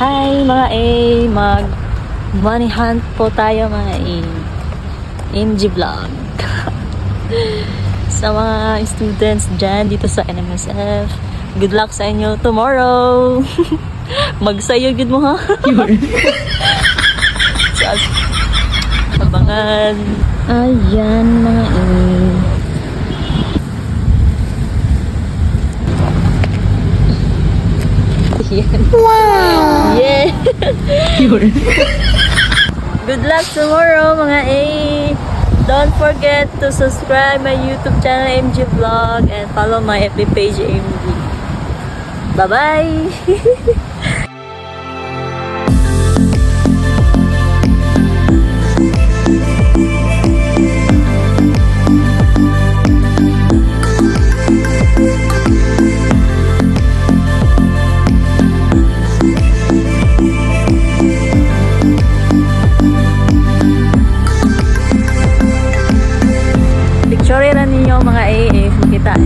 Hi mga A, mag money hunt po tayo mga A. MG Vlog. Sa mga students dyan dito sa NMSF, good luck sa inyo tomorrow. Magsayo gud mo ha. Abangan. Ayan mga A. Wow! Yeah! Good luck tomorrow mga A! Don't forget to subscribe my YouTube channel MG Vlog and follow my FB page MG. Bye-bye! Picture rin ninyo mga AA, makita